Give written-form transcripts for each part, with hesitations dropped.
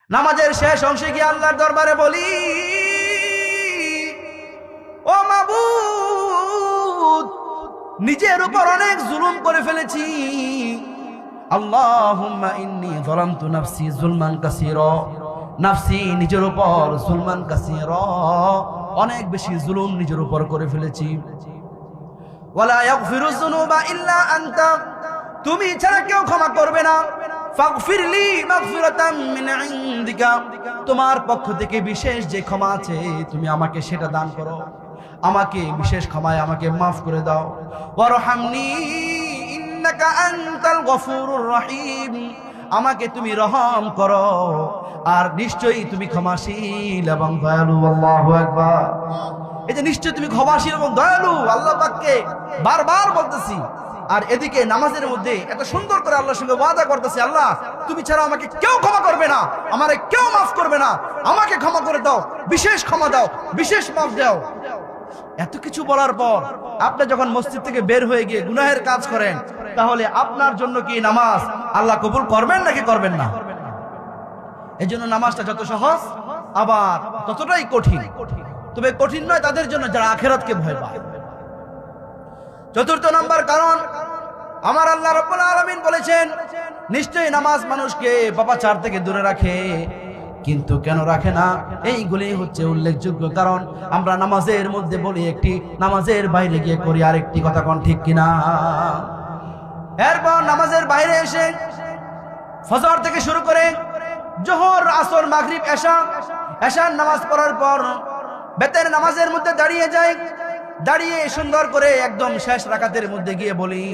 নামাজের শেষ অংশে গিয়ে আল্লাহর দরবারে বলি, ও মাবুদ, নিজের উপর অনেক জুলুম করে ফেলেছি। আল্লাহুম্মা ইন্নী যালামতু নাফসি যুলমান কাসীরা, নাফসি নিজের উপর যুলমান কাসীরা, অনেক বেশি জুলুম নিজের উপর করে ফেলেছি। ওয়ালা ইয়াগফিরু যুনুবা ইল্লা আনতা, তুমি ছাড়া কেউ ক্ষমা করবে না। ফাগফিরলি মাগফিরাতাম মিন ইনদিকা, তোমার পক্ষ থেকে বিশেষ যে ক্ষমা আছে তুমি আমাকে সেটা দান করো, আমাকে বিশেষ ক্ষমায় আমাকে মাফ করে দাও। ওয়ারহামনি ইন্নাকা আনতাল গফুরুর রহিম, আমাকে তুমি রহম করো, আর নিশ্চয়ই তুমি ক্ষমাশীল এবং দয়ালু। আল্লাহু আকবার। এই যে নিশ্চয়ই তুমি ক্ষমাশীল এবং দয়ালু, আল্লাহ পাককে বারবার বলতেছি। আর এদিকে নামাজের মধ্যে এত সুন্দর করে আল্লাহর সঙ্গে ওয়াদা করতেছি, আল্লাহ তুমি ছাড়া আমাকে কেউ ক্ষমা করবে না, আমারে কেউ মাফ করবে না, আমাকে ক্ষমা করে দাও, বিশেষ ক্ষমা দাও, বিশেষ মাফ দাও। এত কিছু বলার পর আপনি যখন মসজিদ থেকে বের হয়ে গিয়ে গুনাহের কাজ করেন, তাহলে আপনার জন্য কি নামাজ আল্লাহ কবুল করবেন নাকি করবেন না? এই জন্য নামাজটা যত সহজ আবার ততটাই কঠিন। তবে কঠিন নয় তাদের জন্য যারা আখিরাতকে ভয় পায়। চতুর্থ নম্বর কারণ, আমার আল্লাহ রাব্বুল আলামিন বলেছেন, নিশ্চয়ই নামাজ মানুষকে পাপাচার থেকে দূরে রাখে। কিন্তু কেন রাখে না? এইগুলি হচ্ছে উল্লেখযোগ্য কারণ। আমরা নামাজের মধ্যে বলি একটি, নামাজের বাইরে গিয়ে করি আরেকটি। কথা কোন ঠিক কিনা? এরপর নামাজের বাইরে এসে ফজর থেকে শুরু করে জোহর, আসর, মাগরিব, এশার নামাজ পড়ার পর বেতের নামাজের মধ্যে দাঁড়িয়ে যাই, দাঁড়িয়ে সুন্দর করে একদম শেষ রাকাতের মধ্যে গিয়ে বলি,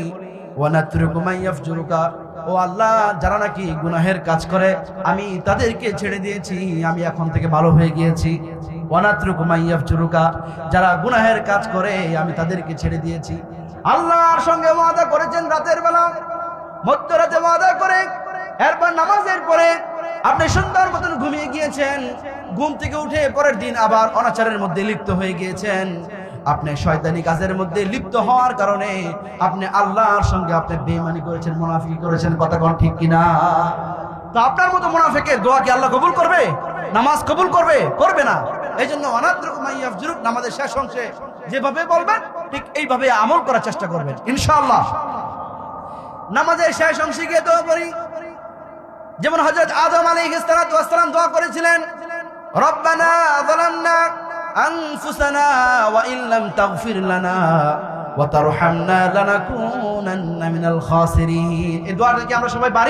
ওয়ানাতরুকু মাইয়াফজুরুকা, ও আল্লাহ, যারা নাকি গুনাহের কাজ করে আমি তাদেরকে ছেড়ে দিয়েছি, আমি এখন থেকে ভালো হয়ে গিয়েছি। ওয়ানাতরুকু মাইয়াফজুরুকা, যারা গুনাহের কাজ করে আমি তাদেরকে ছেড়ে দিয়েছি। আল্লাহর সঙ্গে ওয়াদা করেছেন রাতের বেলা, মধ্যরাতে ওয়াদা করে এরপর নামাজের পরে আপনি সুন্দর মতন ঘুমিয়ে গিয়েছেন। ঘুম থেকে উঠে পরের দিন আবার অনাচারের মধ্যে লিপ্ত হয়ে গিয়েছেন। আপনি শয়তানি কাজের মধ্যে লিপ্ত হওয়ার কারণে আপনি আল্লাহর সঙ্গে আপনি বেঈমানি করেছেন, মুনাফিকি করেছেন। কথা কোন ঠিক কিনা? তো আপনার মতো মুনাফিকের দোয়া কি আল্লাহ কবুল করবে? নামাজ কবুল করবে? করবে না। এই জন্য ওয়ানাতরুকু মাইয়াফজুরুক, নামাজের শেষ অংশে যেভাবে বলবেন ঠিক এইভাবে আমল করার চেষ্টা করবেন ইনশাআল্লাহ। নামাজের শেষ অংশে গিয়ে দোয়া করি, যেমন হযরত আদম আলাইহিস সালাতু ওয়াস সালাম দোয়া করেছিলেন, রব্বানা যালামনা আনফুসানা ওয়া ইল্লাম তাগফির লানা ওয়া তারহামনা লানাকুনান্না মিনাল খাসিরিন। এই দোয়াটা কি আমরা সবাই পারি?